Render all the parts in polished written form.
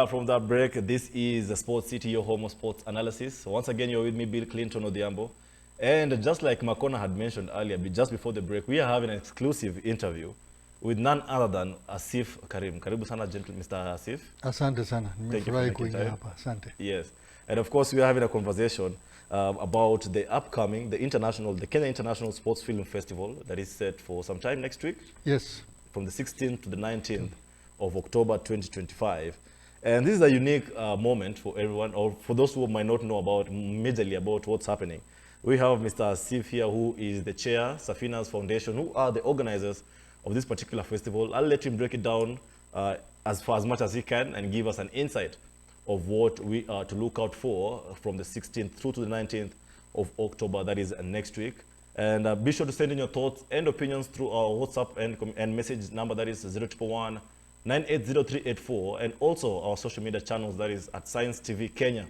from that break. This is the Sports City, your home of sports analysis. So once again, you're with me, Bill Clinton Odhiambo. And just like Makona had mentioned earlier, just before the break, we are having an exclusive interview with none other than Aasif Karim. Karibu sana, Mr. Aasif. Asante sana. Thank you for making time. Hapa. Asante. Yes. And of course, we are having a conversation about the upcoming, the Kenya International Sports Film Festival that is set for some time next week. Yes. From the 16th to the 19th of October 2025. And this is a unique moment for everyone, or for those who might not know majorly about what's happening. We have Mr. Aasif here, who is the chair, Safinaz Foundation, who are the organizers of this particular festival. I'll let him break it down as much as he can and give us an insight of what we are to look out for from the 16th through to the 19th of October, that is next week. And be sure to send in your thoughts and opinions through our WhatsApp and message number, that is 0111 980384, and also our social media channels, that is at Science TV Kenya,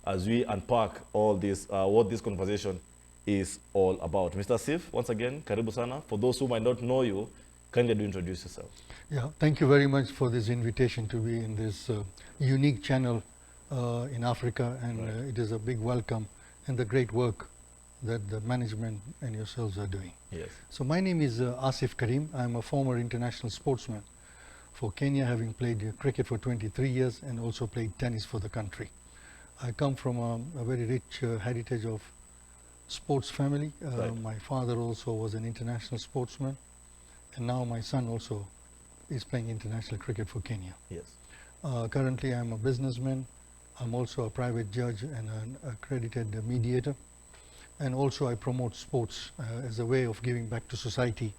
as we unpack all this, what this conversation is all about. Mr. Aasif, once again, karibu sana. For those who might not know you, kindly do introduce yourself. Yeah, thank you very much for this invitation to be in this unique channel in Africa, and right. It is a big welcome and the great work that the management and yourselves are doing. Yes. So my name is Aasif Karim. I'm a former international sportsman for Kenya, having played cricket for 23 years and also played tennis for the country. I come from a very rich heritage of sports family. Right. My father also was an international sportsman, and now my son also is playing international cricket for Kenya. Yes. Currently I'm a businessman. I'm also a private judge and an accredited mediator. And also I promote sports as a way of giving back to society.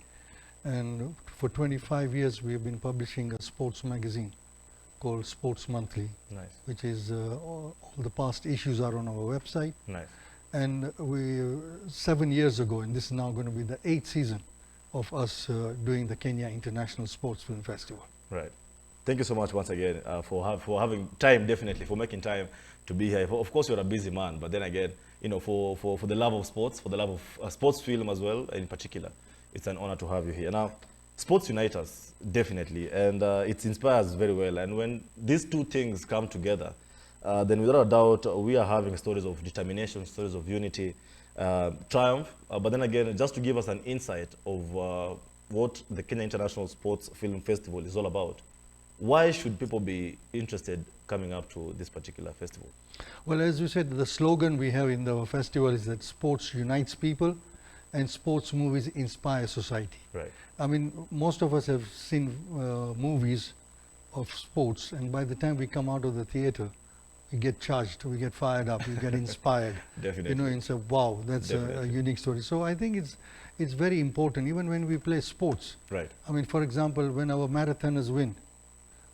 And for 25 years we have been publishing a sports magazine called Sports Monthly. Nice. Which is all the past issues are on our website. Nice. And 7 years ago, and this is now going to be the 8th season of us doing the Kenya International Sports Film Festival. Right. Thank you so much once again for having time, definitely, for making time to be here. Of course, you're a busy man, but then again, you know, for the love of sports, for the love of sports film as well, in particular, it's an honor to have you here. Now, sports unite us, definitely, and it inspires very well. And when these two things come together, then without a doubt, we are having stories of determination, stories of unity, triumph. But then again, just to give us an insight of what the Kenya International Sports Film Festival is all about, why should people be interested coming up to this particular festival? Well, as you said, the slogan we have in the festival is that sports unites people and sports movies inspire society. Right. I mean, most of us have seen movies of sports, and by the time we come out of the theater, we get charged, we get fired up, we get inspired. Definitely. You know, and say, wow, that's a unique story. So I think it's very important, even when we play sports. Right. I mean, for example, when our marathoners win,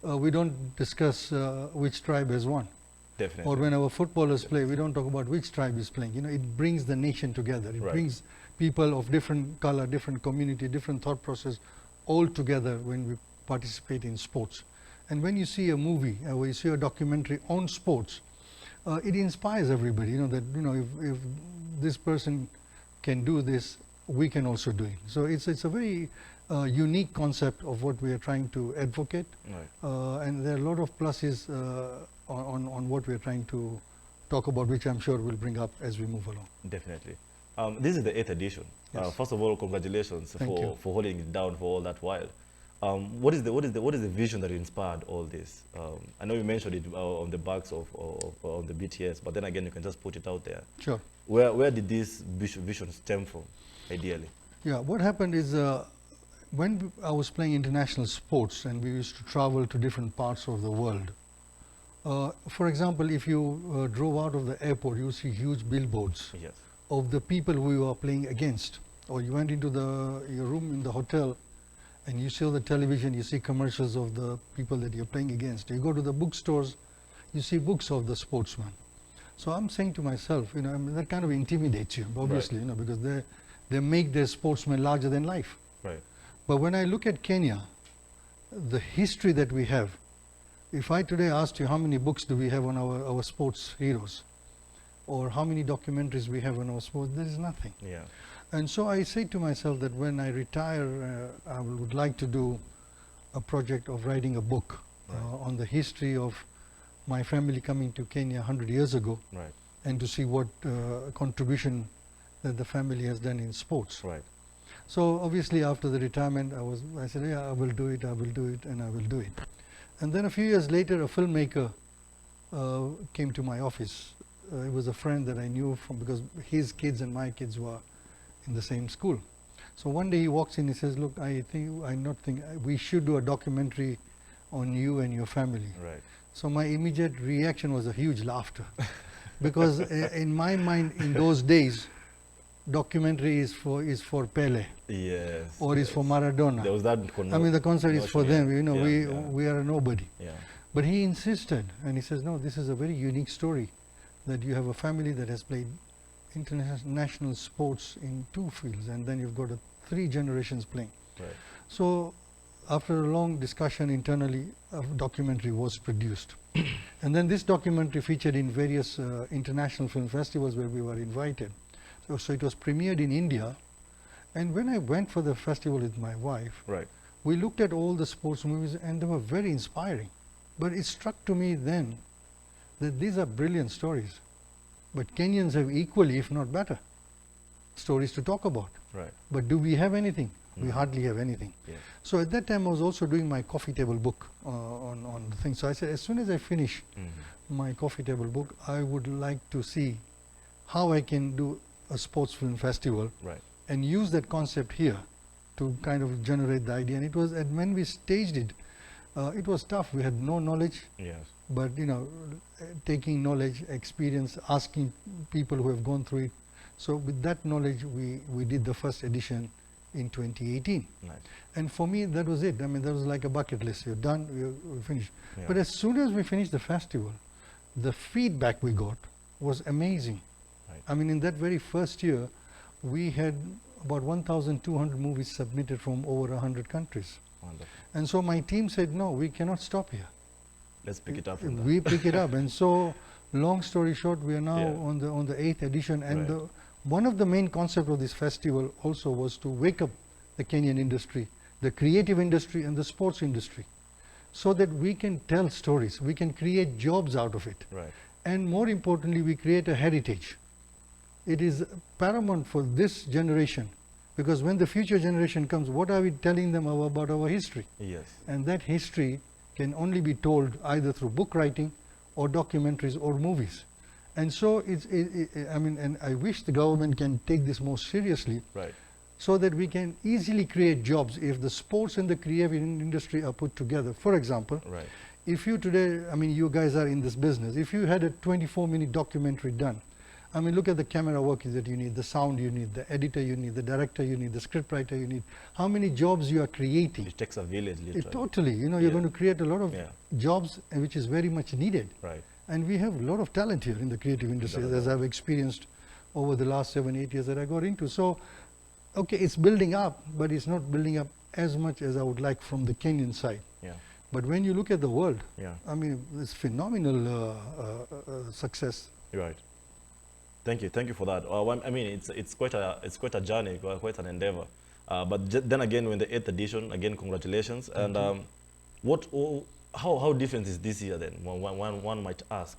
we don't discuss which tribe has won. Definitely. Or when our footballers play, we don't talk about which tribe is playing. You know, it brings the nation together. It right. brings people of different color, different community, different thought process, all together when we participate in sports. And when you see a movie, or you see a documentary on sports, it inspires everybody. You know that, you know, if this person can do this, we can also do it. So it's a very unique concept of what we are trying to advocate. Right. And there are a lot of pluses on what we are trying to talk about, which I'm sure we'll bring up as we move along. Definitely. This is the 8th edition. Yes. First of all, congratulations for holding it down for all that while. What is the vision that inspired all this? I know you mentioned it on the backs of on the BTS, but then again, you can just put it out there. Sure. Where did this vision stem from, ideally? Yeah, what happened is when I was playing international sports and we used to travel to different parts of the world. For example, if you drove out of the airport, you see huge billboards Yes. of the people who you are playing against. Or you went into your room in the hotel and you see on the television, you see commercials of the people that you're playing against. You go to the bookstores, you see books of the sportsman. So I'm saying to myself, you know, I mean, that kind of intimidates you, obviously, right. You know, because they make their sportsmen larger than life. Right. But when I look at Kenya, the history that we have, if I today asked you how many books do we have on our sports heroes, or how many documentaries we have on our sports, there is nothing. Yeah. And so I say to myself that when I retire, I would like to do a project of writing a book on the history of my family coming to Kenya 100 years ago, Right. and to see what contribution that the family has done in sports. Right. So obviously after the retirement, I said, yeah, I will do it, and I will do it. And then a few years later, a filmmaker came to my office. It was a friend that I knew from, because his kids and my kids were in the same school. So one day he walks in, he says, look, I think we should do a documentary on you and your family. Right. So my immediate reaction was a huge laughter. Because in my mind, in those days, documentary is for Pele. Yes. Or is for Maradona. There was that I mean, the concert is for them. You know, Yeah, we are a nobody. Yeah. But he insisted, and he says, no, this is a very unique story, that you have a family that has played international sports in 2 fields, and then you've got 3 generations playing. Right. So after a long discussion internally, a documentary was produced. And then this documentary featured in various international film festivals where we were invited. So it was premiered in India. And when I went for the festival with my wife, Right. we looked at all the sports movies, and they were very inspiring. But it struck to me then that these are brilliant stories. But Kenyans have equally, if not better, stories to talk about. Right. But do we have anything? We hardly have anything. Yes. So at that time, I was also doing my coffee table book on the thing. So I said, as soon as I finish my coffee table book, I would like to see how I can do a sports film festival Right. and use that concept here to kind of generate the idea. And it was, and when we staged it, it was tough. We had no knowledge. Yes. But you know, taking knowledge, experience, asking people who have gone through it. So with that knowledge, we did the first edition in 2018. Nice. And for me, that was it. I mean, that was like a bucket list. You're done, we're finished. Yeah. But as soon as we finished the festival, the feedback we got was amazing. Right. I mean, in that very first year, we had about 1,200 movies submitted from over 100 countries. Wonderful. And so my team said, no, we cannot stop here. Let's pick it up from there. We pick it up. And so, long story short, we are now Yeah. on the 8th edition. And Right. one of the main concepts of this festival also was to wake up the Kenyan industry, the creative industry and the sports industry, so that we can tell stories, we can create jobs out of it. Right. And more importantly, we create a heritage. It is paramount for this generation, because when the future generation comes, what are we telling them about our history? Yes. And that history can only be told either through book writing or documentaries or movies. And so I mean, and I wish the government can take this more seriously, Right. so that we can easily create jobs if the sports and the creative industry are put together. For example, Right. if you today, I mean, you guys are in this business, if you had a 24-minute documentary done, I mean, look at the camera work that you need, the sound you need, the editor you need, the director you need, the scriptwriter you need. How many jobs you are creating? It takes a village, literally. Totally, you know, you're Yeah. going to create a lot of Yeah. jobs, which is very much needed. Right. And we have a lot of talent here in the creative industry, as I've experienced over the last 7-8 years that I got into. So, okay, it's building up, but it's not building up as much as I would like from the Kenyan side. Yeah. But when you look at the world, Yeah. I mean, it's phenomenal success. Right. Thank you for that. I mean, it's quite a journey, quite an endeavor. But then again, when the 8th edition, again, congratulations. And how different is this year then? One might ask,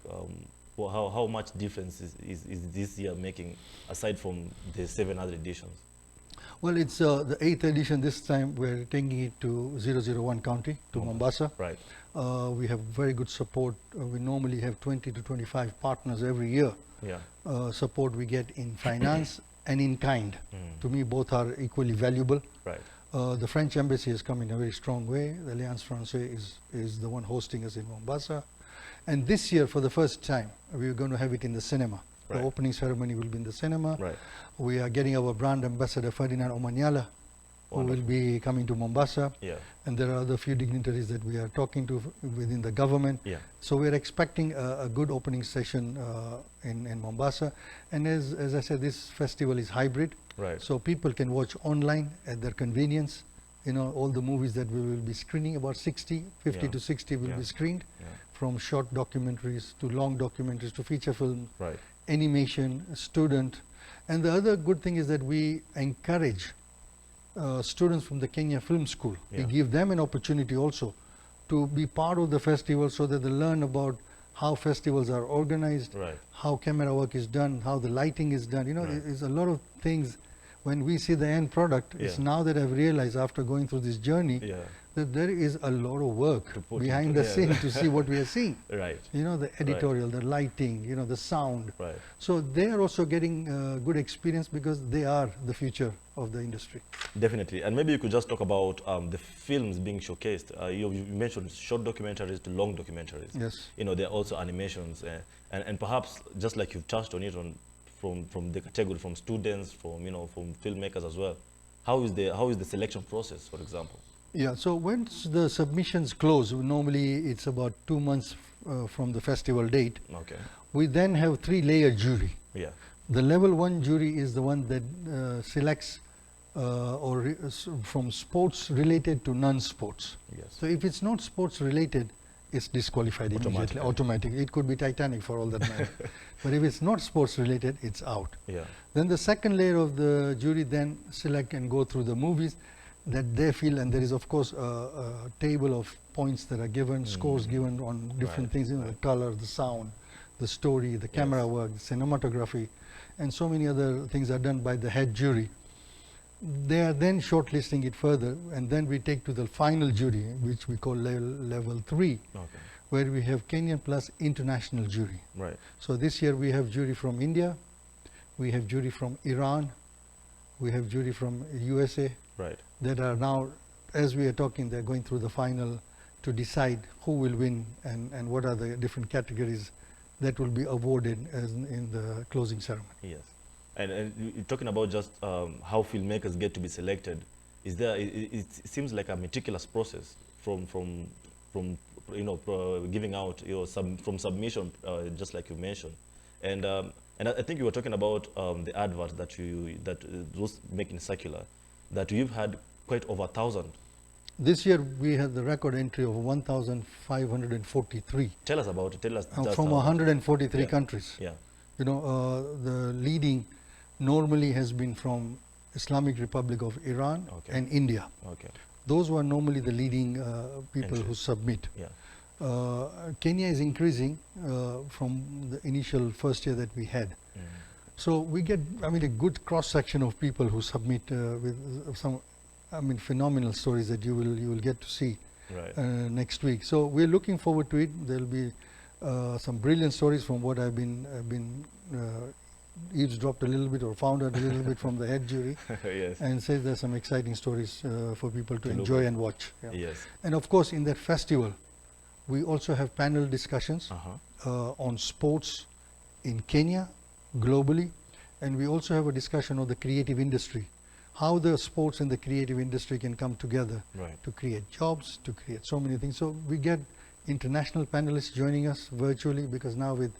how much difference is this year making aside from the 7 other editions? Well, it's the 8th edition. This time we're taking it to 001 county, to Mombasa. Right. We have very good support. We normally have 20 to 25 partners every year. Yeah. Support we get in finance and in kind. To me, both are equally valuable. Right. The French embassy has come in a very strong way. The Alliance Française is the one hosting us in Mombasa. And this year, for the first time, we're going to have it in the cinema. Right. The opening ceremony will be in the cinema. Right. We are getting our brand ambassador, Ferdinand Omanyala, who will be coming to Mombasa. Yeah. And there are other few dignitaries that we are talking to within the government. Yeah. So we're expecting a good opening session in Mombasa. And as I said, this festival is hybrid. Right. So people can watch online at their convenience. You know, all the movies that we will be screening, about 50 to 60 will be screened, from short documentaries to long documentaries to feature films, Right. animation, student. And the other good thing is that we encourage students from the Kenya Film School. We give them an opportunity also to be part of the festival, so that they learn about how festivals are organized, Right. how camera work is done, how the lighting is done. You know, Right. it's a lot of things. When we see the end product, it's Yeah. now that I've realized after going through this journey Yeah. that there is a lot of work To put behind into- the yeah. scene to see what we are seeing. Right. You know, the editorial, the lighting, you know, the sound. Right. So they are also getting good experience because they are the future of the industry. Definitely. And maybe you could just talk about the films being showcased. You mentioned short documentaries to long documentaries. Yes. You know, there are also animations. And perhaps, just like you've touched on it from the category, from students, from filmmakers as well. How is the selection process, for example? Yeah, so once the submissions close, normally it's about 2 months from the festival date, Okay. we then have 3-layer jury. Yeah. The level 1 jury is the one that selects from sports related to non-sports. Yes. So if it's not sports related, it's disqualified immediately, automatically. It could be Titanic for all that matter. But if it's not sports related, it's out. Yeah. Then the second layer of the jury then select and go through the movies that they feel, and there is of course a table of points that are given, scores given on different things, you know, the color, the sound, the story, the camera work, the cinematography, and so many other things are done by the head jury. They are then shortlisting it further, and then we take to the final jury, which we call level 3, Okay. where we have Kenyan plus international jury. Right. So this year we have jury from India, we have jury from Iran, we have jury from USA, Right. that are now, as we are talking, they're going through the final to decide who will win and what are the different categories that will be awarded as in the closing ceremony. Yes. And you're talking about just how filmmakers get to be selected. Is there? It seems like a meticulous process from giving out from submission, just like you mentioned, and I think you were talking about the advert that was making circular, that you've had quite over 1,000. This year we had the record entry of 1,543 Tell us about it. Tell us just from how- 143 Yeah. countries. Yeah. You know, the leading normally has been from Islamic Republic of Iran and India. Okay. Those were normally the leading people who Entries. submit. Yeah. Kenya is increasing from the initial first year that we had. So we get, I mean, a good cross section of people who submit with some, I mean, phenomenal stories that you will get to see Right. next week. So we're looking forward to it. There'll be some brilliant stories from what I've been eavesdropped a little bit or found out a little bit from the head jury, Yes. and says there's some exciting stories for people to look enjoy at. and watch. Yeah. Yes. And of course, in that festival, we also have panel discussions on sports in Kenya, globally, and we also have a discussion on the creative industry, how the sports and the creative industry can come together Right. to create jobs, to create so many things. So we get international panelists joining us virtually, because now with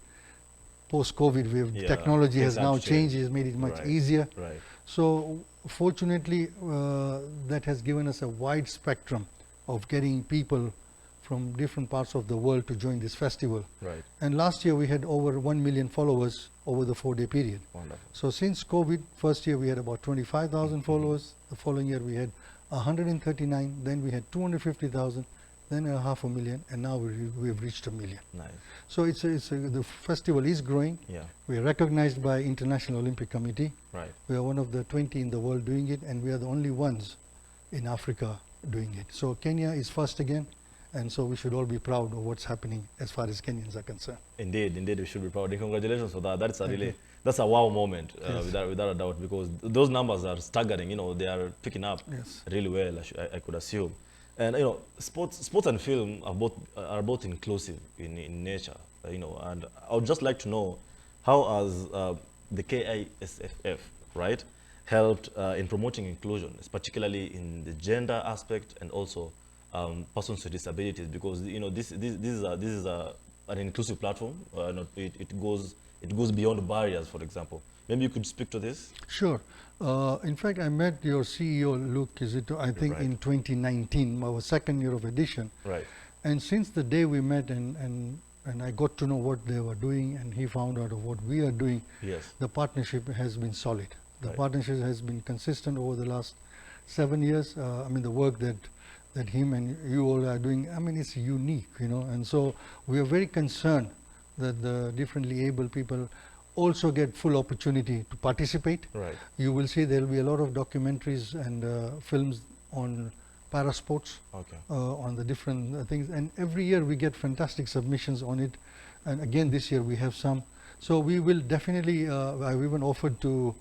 post-COVID, technology has things now have changed, has made it much Right. easier. Right. So fortunately, that has given us a wide spectrum of getting people from different parts of the world to join this festival. Right. And last year we had over 1 million followers over the 4-day period. Wonderful. So since COVID, first year we had about 25,000 followers. The following year we had 139, then we had 250,000, then 500,000, and now we have reached 1 million. Nice. So the festival is growing. Yeah. We are recognized by International Olympic Committee. Right. We are one of the 20 in the world doing it, and we are the only ones in Africa doing it. So Kenya is first again, and so we should all be proud of what's happening as far as Kenyans are concerned. Indeed, we should be proud. And congratulations for that. That's a Thank really, you. that's a wow moment, Yes. without a doubt, because those numbers are staggering. You know, they are picking up Yes. really well, I could assume. And you know, sports and film are both inclusive in nature. You know, and I would just like to know how has the KISFF, right, helped in promoting inclusion, particularly in the gender aspect and also persons with disabilities, because you know this is an inclusive platform. It goes beyond barriers. For example, maybe you could speak to this. Sure. In fact, I met your CEO, Luke Kizito, I think Right. in 2019, our second year of edition. Right. And since the day we met and I got to know what they were doing, and he found out of what we are doing, Yes. the partnership has been solid. The Right. partnership has been consistent over the last 7 years. I mean, the work that him and you all are doing, I mean, it's unique, you know. And so we are very concerned that the differently able people also get full opportunity to participate. Right. You will see there will be a lot of documentaries and films on parasports, Okay. on the different things, and every year we get fantastic submissions on it, and again this year we have some. So we will definitely, I've even offered to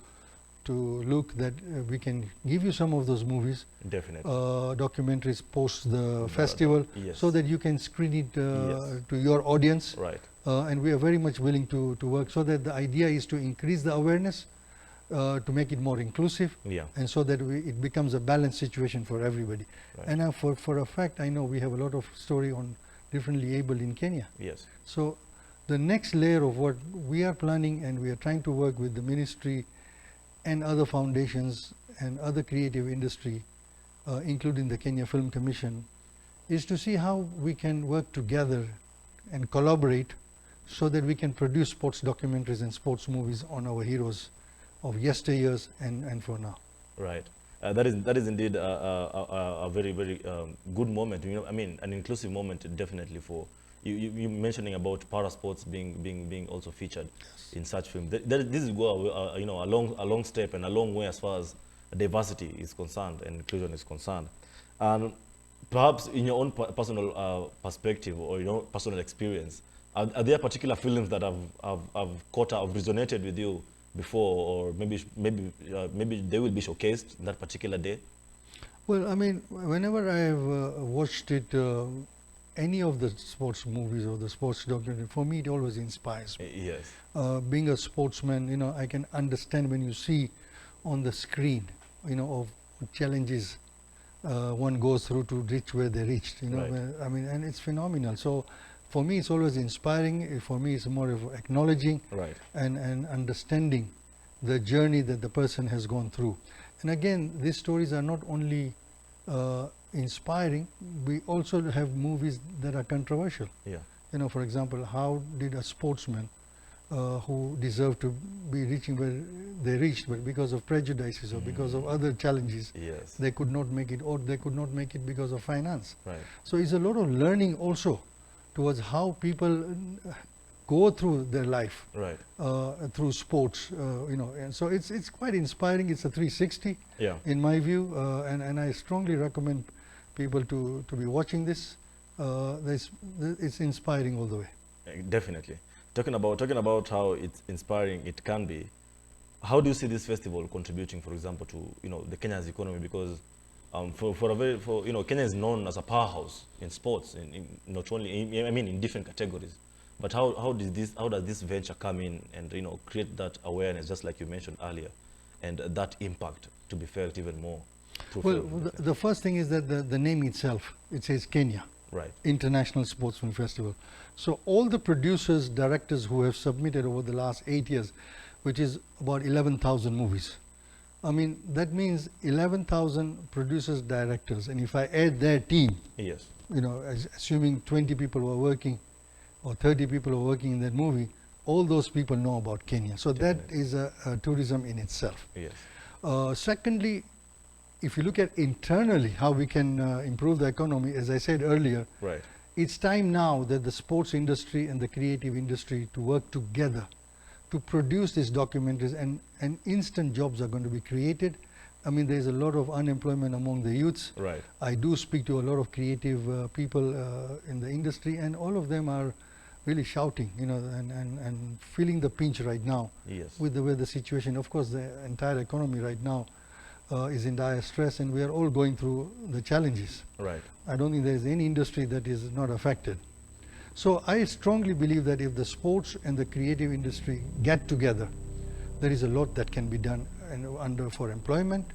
Luke that we can give you some of those movies, Definitely. documentaries post the festival, yes. so that you can screen it Yes. to your audience. Right. And we are very much willing to work, so that the idea is to increase the awareness, to make it more inclusive, Yeah. and so that it becomes a balanced situation for everybody. Right. And for a fact, I know we have a lot of story on differently able in Kenya. Yes. So the next layer of what we are planning, and we are trying to work with the ministry and other foundations and other creative industry, including the Kenya Film Commission, is to see how we can work together and collaborate so that we can produce sports documentaries and sports movies on our heroes of yesteryears and for now. Right. That is indeed a very, very good moment. You know, I mean, an inclusive moment, definitely, for you mentioning about para sports being also featured in such film. This is go you know, a long step and a long way as far as diversity is concerned and inclusion is concerned. And perhaps in your own personal perspective or your personal experience, are there particular films that have resonated with you before, or maybe they will be showcased that particular day? Well, I mean, whenever I have watched it, any of the sports movies or the sports documentary, for me it always inspires me. Yes. Being a sportsman, you know, I can understand when you see on the screen, you know, of challenges one goes through to reach where they reached, you know. Right. I mean, and it's phenomenal. So for me it's always inspiring. For me it's more of acknowledging, Right. and understanding the journey that the person has gone through. And again, these stories are not only inspiring, we also have movies that are controversial. Yeah. You know, for example, how did a sportsman who deserved to be reaching where they reached, but because of prejudices or because of other challenges, Yes. they could not make it, or they could not make it because of finance. Right. So it's a lot of learning also towards how people go through their life, Right. through sports, you know, and so it's quite inspiring. It's a 360, Yeah. in my view, and I strongly recommend people to be watching this. It's inspiring all the way. Definitely. Talking about how it's inspiring it can be, how do you see this festival contributing, for example, to, you know, the Kenya's economy? Because you know, Kenya is known as a powerhouse in sports, in not only in different categories. But how does this venture come in and, you know, create that awareness, just like you mentioned earlier, and that impact to be felt even more through Well, film? the first thing is that the name itself, it says Kenya. Right. International Sports Film Festival. So all the producers, directors who have submitted over the last 8 years, which is about 11,000 movies. I mean, that means 11,000 producers, directors, and if I add their team, Yes. you know, assuming 20 people were working or 30 people were working in that movie, all those people know about Kenya. So Definitely. that is a tourism in itself. Yes. Secondly, if you look at internally how we can improve the economy, as I said earlier, Right. it's time now that the sports industry and the creative industry to work together to produce these documentaries, and instant jobs are going to be created. I mean, there's a lot of unemployment among the youths. Right. I do speak to a lot of creative people in the industry, and all of them are really shouting, you know, and feeling the pinch right now. Yes. With the way the situation, of course, the entire economy right now is in dire stress, and we are all going through the challenges. Right. I don't think there is any industry that is not affected. So I strongly believe that if the sports and the creative industry get together, there is a lot that can be done for employment,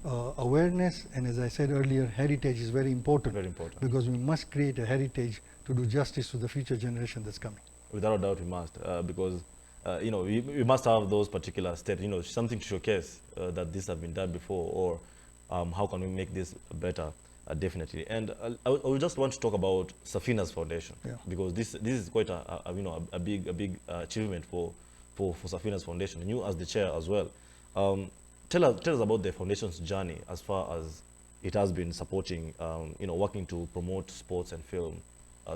awareness, and as I said earlier, heritage is very important. Very important. Because we must create a heritage to do justice to the future generation that's coming. Without a doubt, we must, because you know, we must have those particular steps. You know, something to showcase that this has been done before, or how can we make this better? Definitely. And I would just want to talk about Safinaz Foundation, Yeah. because this is quite a big achievement for Safinaz Foundation. And you as the chair as well. Tell us about the foundation's journey as far as it has been supporting, you know, working to promote sports and film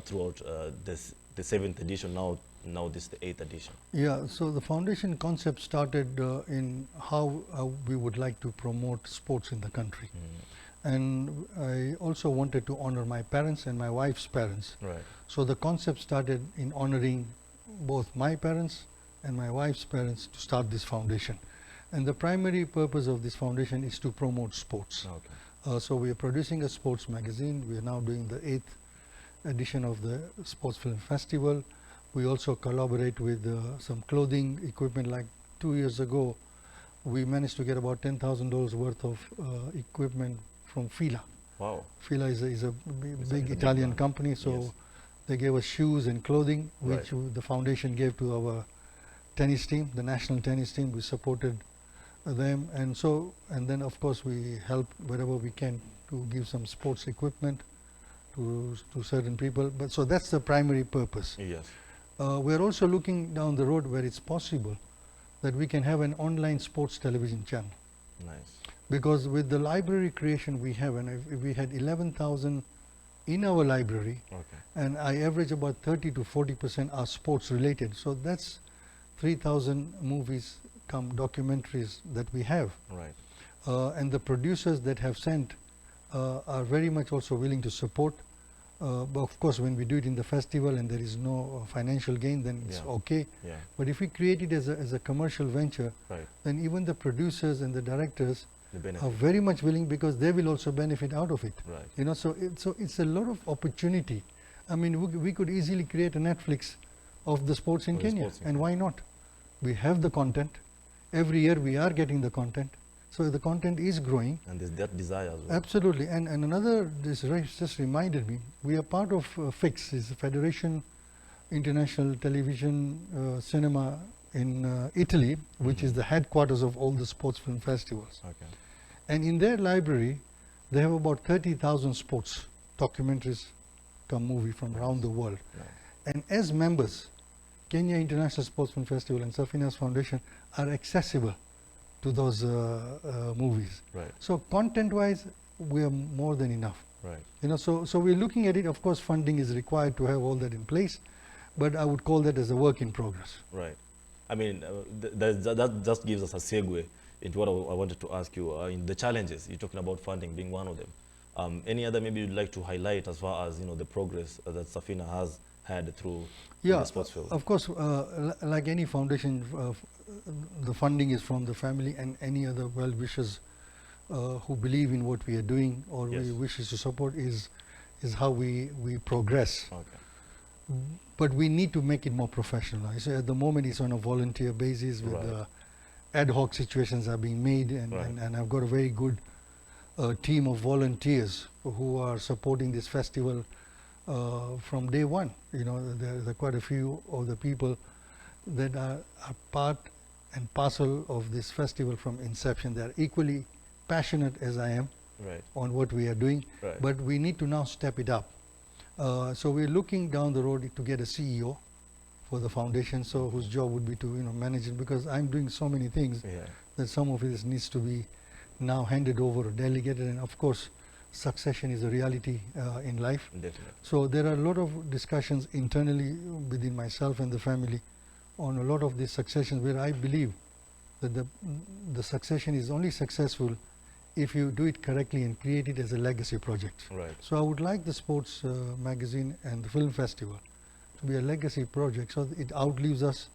throughout the 7th edition now now this is the 8th edition. Yeah, so the foundation concept started in how we would like to promote sports in the country. And I also wanted to honor my parents and my wife's parents. Right. So the concept started in honoring both my parents and my wife's parents to start this foundation. And the primary purpose of this foundation is to promote sports. Okay. So we are producing a sports magazine. We are now doing the 8th edition of the Sports Film Festival. We also collaborate with some clothing equipment. Like 2 years ago, we managed to get about $10,000 worth of equipment from Fila. Wow. Fila is a big Italian company, so yes. they gave us shoes and clothing, which Right. the foundation gave to our tennis team, the national tennis team. We supported them, and then of course we help wherever we can to give some sports equipment to certain people. But so that's the primary purpose. Yes. We're also looking down the road where it's possible that we can have an online sports television channel. Nice. Because with the library creation we have, and if we had 11,000 in our library, Okay. and I average about 30 to 40% are sports related. So that's 3,000 movies come documentaries that we have. Right. And the producers that have sent are very much also willing to support. But of course, when we do it in the festival and there is no financial gain, then it's Yeah. okay. Yeah. But if we create it as a commercial venture, Right. then even the producers and the directors The are benefit. very much willing, because they will also benefit out of it. Right. You know, so it's a lot of opportunity. I mean, we could easily create a Netflix of the sports in Of the Kenya, sports in and why not? We have the content. Every year we are getting the content, so the content is growing. And there's that desire as well. Absolutely. And another, this just reminded me, we are part of FIX, is the Federation International Television Cinema in Italy, which is the headquarters of all the sports film festivals. Okay. And in their library, they have about 30,000 sports documentaries come movie from around the world. Nice. And as members, Kenya International Sportsman Festival and Safinaz Foundation are accessible to those movies. Right. So content-wise, we are more than enough. Right. You know, so we're looking at it. Of course, funding is required to have all that in place, but I would call that as a work in progress. Right. I mean, that just gives us a segue into what I wanted to ask you. In the challenges, you're talking about funding being one of them. Any other maybe you'd like to highlight as far as, you know, the progress that Safina has had through the sports field? Of course, like any foundation, the funding is from the family and any other well-wishers who believe in what we are doing or Yes. we wishes to support is how we progress. Okay. But we need to make it more professional. So at the moment, it's on a volunteer basis with Right. ad hoc situations are being made, and, Right. and I've got a very good team of volunteers who are supporting this festival from day one. You know, there are quite a few of the people that are part and parcel of this festival from inception. They are equally passionate as I am Right. on what we are doing, Right. but we need to now step it up. So we're looking down the road to get a CEO for the foundation, so whose job would be to manage it, because I'm doing so many things Yeah. that some of this needs to be now handed over or delegated, and of course succession is a reality in life. Definitely. So there are a lot of discussions internally within myself and the family on a lot of these successions, where I believe that the succession is only successful if you do it correctly and create it as a legacy project. Right. So I would like the sports magazine and the film festival to be a legacy project, so that it outlives us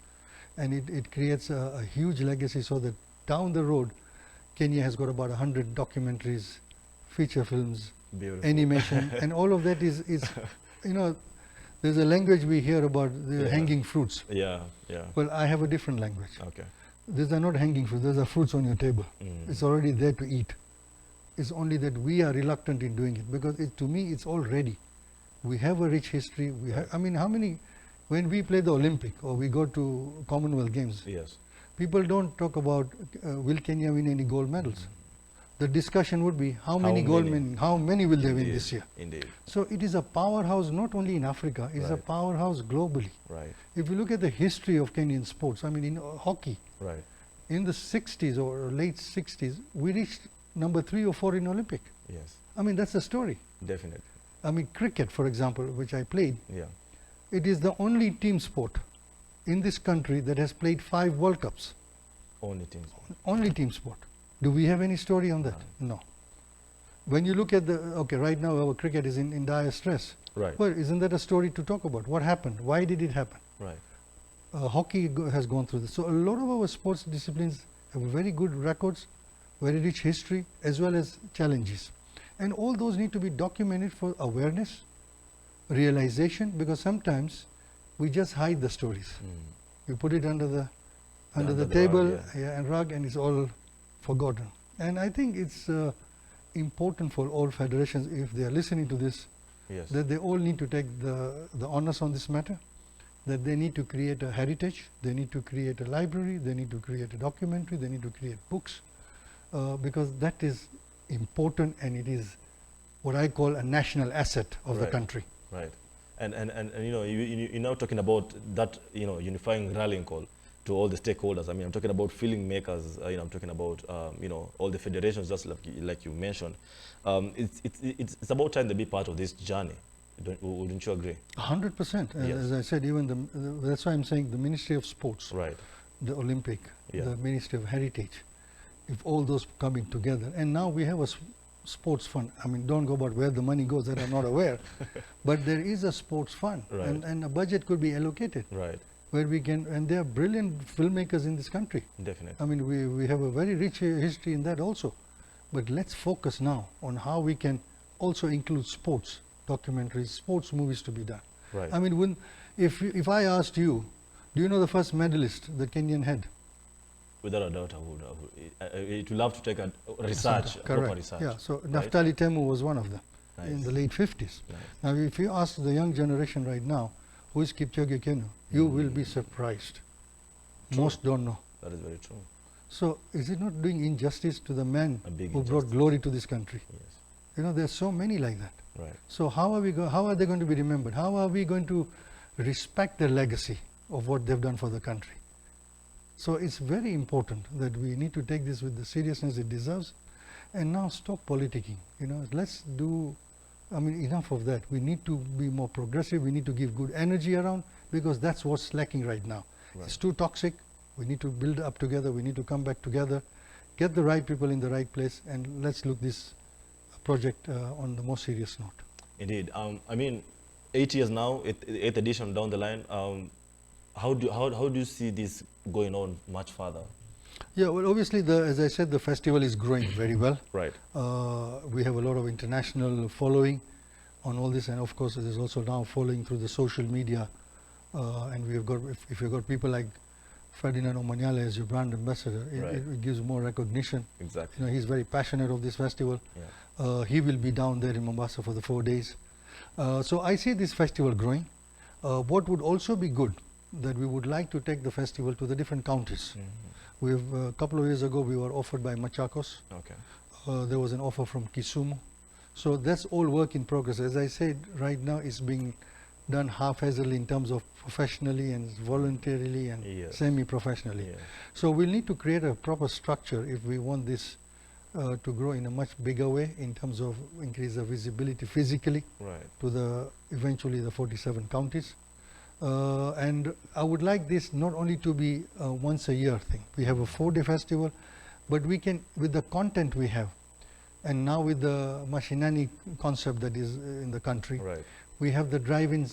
and it creates a huge legacy, so that down the road Kenya has got about 100 documentaries, feature films, Beautiful. animation, and all of that is there's a language we hear about the Yeah. hanging fruits. Yeah. Yeah. Well, I have a different language. Okay. These are not hanging fruits, those are fruits on your table. Mm. It's already there to eat. It's only that we are reluctant in doing it, because to me it's all ready. We have a rich history. We have, I mean, how many, when we play the Olympic or we go to Commonwealth Games, Yes. people don't talk about will Kenya win any gold medals. The discussion would be how many gold many? how many will they win Indeed. this year. Indeed. So it is a powerhouse not only in Africa, it's a Right. powerhouse globally. Right. If you look at the history of Kenyan sports, I mean in hockey, Right. in the 60s or late 60s, we reached number 3 or 4 in Olympic. Yes. I mean, that's the story. Definitely. I mean, cricket, for example, which I played, Yeah. it is the only team sport in this country that has played 5 World Cups. Only team sport. Only team sport. Do we have any story on that? No. When you look at the, okay, right now our cricket is in dire stress. Right. Well, isn't that a story to talk about? What happened? Why did it happen? Right. Hockey has gone through this. So a lot of our sports disciplines have very good records, very rich history, as well as challenges. And all those need to be documented for awareness, realization, because sometimes we just hide the stories. We put it under the table rug, and rug, and it's all forgotten. And I think it's important for all federations, if they are listening to this, Yes. that they all need to take the onus on this matter, that they need to create a heritage, they need to create a library, they need to create a documentary, they need to create books, because that is important, and it is what I call a national asset of the country. Right. And you know, you're now talking about that, you know, unifying rallying call to all the stakeholders. I mean, I'm talking about filmmakers, you know, I'm talking about, you know, all the federations, just like you mentioned. It's about time to be part of this journey. Wouldn't you agree? 100%. Yes. As I said, even that's why I'm saying the Ministry of Sports, Right. the Olympic, the Ministry of Heritage, if all those coming together, and now we have a sports fund. I mean, don't go about where the money goes, that I'm not aware, but there is a sports fund, and a budget could be allocated, where we can, and there are brilliant filmmakers in this country. Definitely. I mean, we have a very rich history in that also, but let's focus now on how we can also include sports documentaries, sports movies to be done. Right. I mean, if I asked you, do you know the first medalist that Kenyan had? Without a doubt, it would love to take a research, proper research. Yeah, so Naftali Temu was one of them in the late 50s. Nice. Now, if you ask the young generation right now, who is Kipchoge Keino, you will be surprised. True. Most don't know. That is very true. So, is it not doing injustice to the man who brought glory to this country? Yes. You know, there's so many like that. Right. So, how are they going to be remembered? How are we going to respect their legacy of what they've done for the country? So it's very important that we need to take this with the seriousness it deserves, and now stop politicking. You know, let's do, I mean, enough of that. We need to be more progressive. We need to give good energy around, because that's what's lacking right now. Right. It's too toxic. We need to build up together. We need to come back together, get the right people in the right place, and let's look this project on the more serious note. Indeed. I mean, 8 years now, 8th edition down the line. How do you see this going on much further? Yeah, well, obviously, as I said, the festival is growing very well. Right. We have a lot of international following on all this, and of course, there's also now following through the social media. And we have got, if you've got people like Ferdinand Omanyala as your brand ambassador, it gives more recognition. Exactly. You know, he's very passionate of this festival. Yeah. He will be down there in Mombasa for the 4 days. So I see this festival growing. What would also be good, that we would like to take the festival to the different counties. We have, a couple of years ago, we were offered by Machakos. Okay. There was an offer from Kisumu. So that's all work in progress. As I said, right now it's being done haphazardly in terms of professionally and voluntarily and semi-professionally. Yes. So we'll need to create a proper structure if we want this to grow in a much bigger way, in terms of increase the visibility physically to eventually the 47 counties. And I would like this not only to be a once a year thing. We have a 4-day festival, but we can, with the content we have, and now with the Mashinani concept that is in the country, we have the drive-in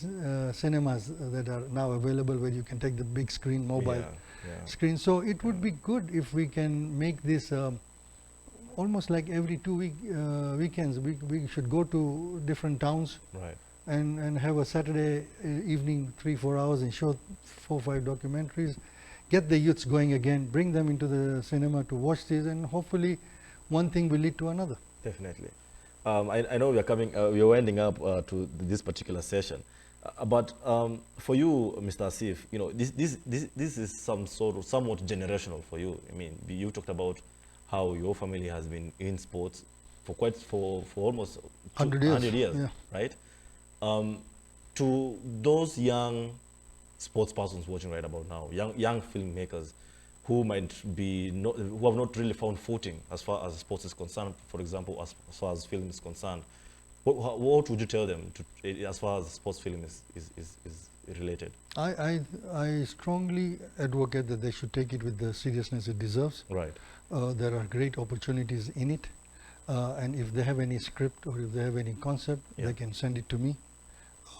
cinemas that are now available, where you can take the big screen, mobile screen. So it would be good if we can make this almost like every 2 weekends. We should go to different towns. And have a Saturday evening, 3-4 hours, and show 4 or 5 documentaries, get the youths going again, bring them into the cinema to watch this, and hopefully one thing will lead to another. Definitely. I know we are winding up to this particular session, but for you, Mr. Aasif, you know, this is somewhat generational for you. I mean, you talked about how your family has been in sports for almost 100 years, right? To those young sports persons watching right about now, young filmmakers who who have not really found footing as far as sports is concerned, for example, as far as film is concerned, what would you tell them as far as sports film is related? I strongly advocate that they should take it with the seriousness it deserves. Right. There are great opportunities in it, and if they have any script or if they have any concept, Yeah. they can send it to me,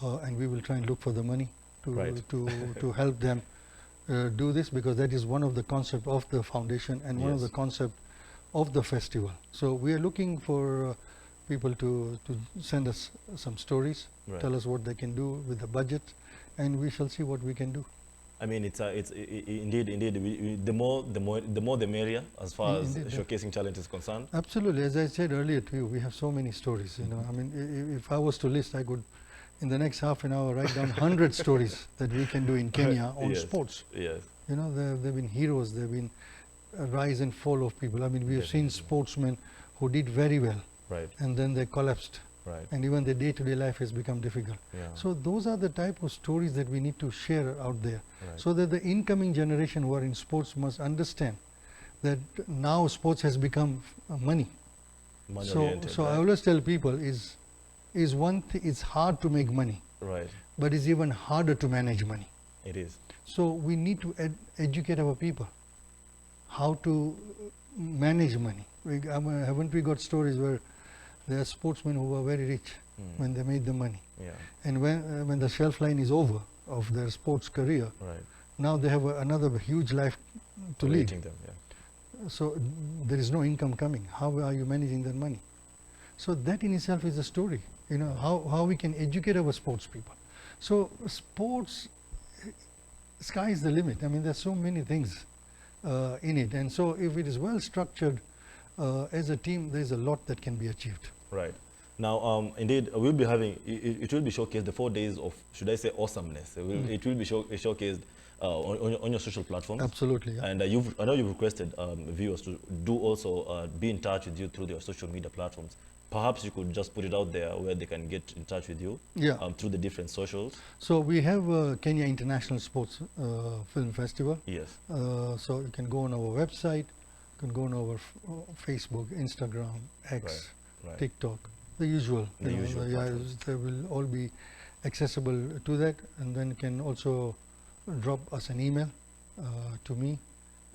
and we will try and look for the money to Right. to help them do this, because that is one of the concept of the foundation and one of the Yes. concept of the festival. So we are looking for people to send us some stories, Right. tell us what they can do with the budget, and we shall see what we can do. I mean, indeed. The more the merrier, as far as Indeed, yeah. showcasing talent is concerned. Absolutely. As I said earlier to you, we have so many stories. You know, I mean, if I was to list, I could, in the next half an hour, write down 100 stories that we can do in Kenya on Yes. sports. Yes. You know, they've been heroes. They've been a rise and fall of people. I mean, we have seen Definitely. sportsmen who did very well, Right. and then they collapsed, Right. and even their day-to-day life has become difficult. Yeah. So those are the type of stories that we need to share out there, Right. so that the incoming generation who are in sports must understand that now sports has become money. Money So oriented, I right? always tell people is one thing. It's hard to make money, Right. but it's even harder to manage money. It is. So we need to educate our people how to manage money. Haven't we got stories where there are sportsmen who were very rich when they made the money, Yeah. and when the shelf line is over of their sports career, Right. now they have another huge life to lead. Rating them. Yeah. So there is no income coming. How are you managing that money? So that in itself is a story. You know, how we can educate our sports people. So sports, sky is the limit. I mean, there's so many things in it, and so if it is well structured as a team, there's a lot that can be achieved. Right. Now, indeed, we'll be having, it will be showcased the 4 days of, should I say, awesomeness. It will be showcased on your social platforms. Absolutely. Yeah. And I know you've requested viewers to do also be in touch with you through their social media platforms. Perhaps you could just put it out there where they can get in touch with you Yeah. through the different socials. So we have Kenya International Sports Film Festival. Yes. So you can go on our website, you can go on our Facebook, Instagram, X, Right. TikTok, the usual. The you know, usual yeah, platforms. they will all be accessible to that, and then can also drop us an email to me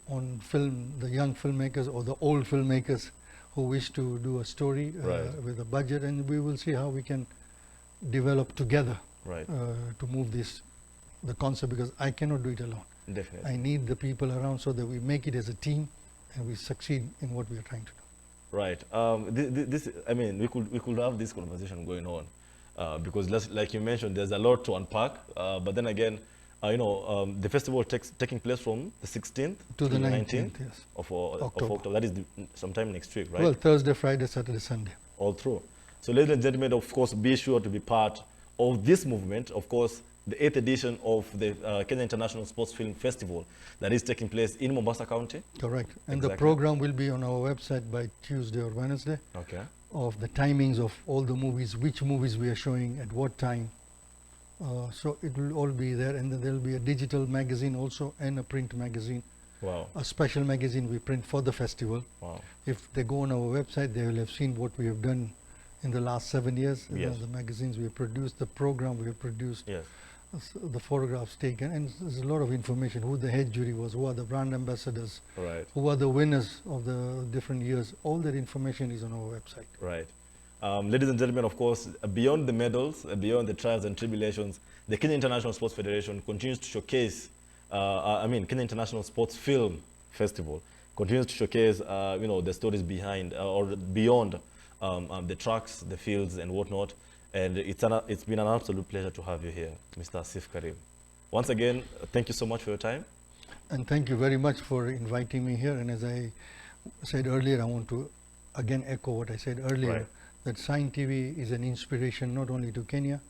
on film, the young filmmakers or the old filmmakers who wish to do a story Right. with a budget, and we will see how we can develop together Right. to move the concept, because I cannot do it alone. Definitely. I need the people around so that we make it as a team and we succeed in what we are trying to do. Right. This, I mean, we could have this conversation going on because, like you mentioned, there's a lot to unpack. But then again, the festival taking place from the 16th To the 19th, yes. of October. October. That is sometime next week, right? Well, Thursday, Friday, Saturday, Sunday. All through. So, ladies and gentlemen, of course, be sure to be part of this movement. Of course, the 8th edition of the Kenya International Sports Film Festival that is taking place in Mombasa County. Correct. And the Exactly. program will be on our website by Tuesday or Wednesday, Okay. of the timings of all the movies, which movies we are showing at what time. So it will all be there, and then there will be a digital magazine also and a print magazine, Wow. a special magazine we print for the festival. Wow. If they go on our website, they will have seen what we have done in the last 7 years. You know, Yes. the magazines we have produced, the program we have produced, Yes. the photographs taken, and there's a lot of information, who the head jury was, who are the brand ambassadors, Right. who are the winners of the different years. All that information is on our website. Right. Ladies and gentlemen, of course, beyond the medals, beyond the trials and tribulations, the Kenya International Sports Federation continues to showcase, Kenya International Sports Film Festival continues to showcase, the stories behind or beyond the tracks, the fields, and whatnot. And it's been an absolute pleasure to have you here, Mr. Aasif Karim. Once again, thank you so much for your time. And thank you very much for inviting me here. And as I said earlier, I want to again echo what I said earlier, Right. that Sign TV is an inspiration not only to Kenya,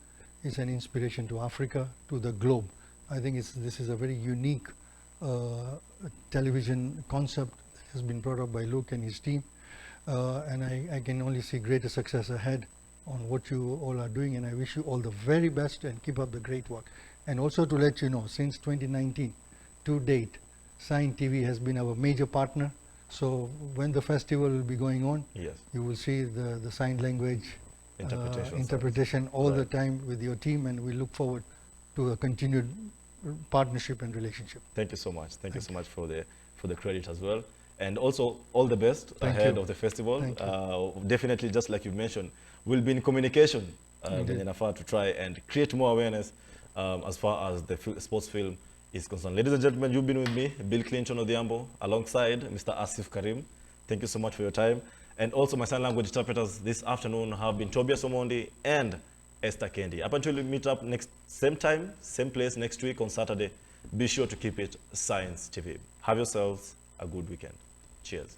it's an inspiration to Africa, to the globe. I think this is a very unique television concept that has been brought up by Luke and his team. And I can only see greater success ahead on what you all are doing, and I wish you all the very best and keep up the great work. And also to let you know, since 2019 to date, Sign TV has been our major partner. So when the festival will be going on, Yes. you will see the sign language Interpretation. interpretation all the Right. time with your team, and we look forward to a continued partnership and relationship. Thank you so much. Thank you so much for the credit as well. And also, all the best Thank ahead you. of the festival. Thank you. Definitely, just like you mentioned, we'll be in communication Indeed. in Afar to try and create more awareness as far as the sports film is concerned. Ladies and gentlemen, you've been with me, Bill Clinton Odhiambo, alongside Mr. Aasif Karim. Thank you so much for your time. And also, my sign language interpreters this afternoon have been Tobias Omondi and Esther Kendi. Up until we meet up next same time, same place next week on Saturday, be sure to keep it Science TV. Have yourselves a good weekend. Cheers.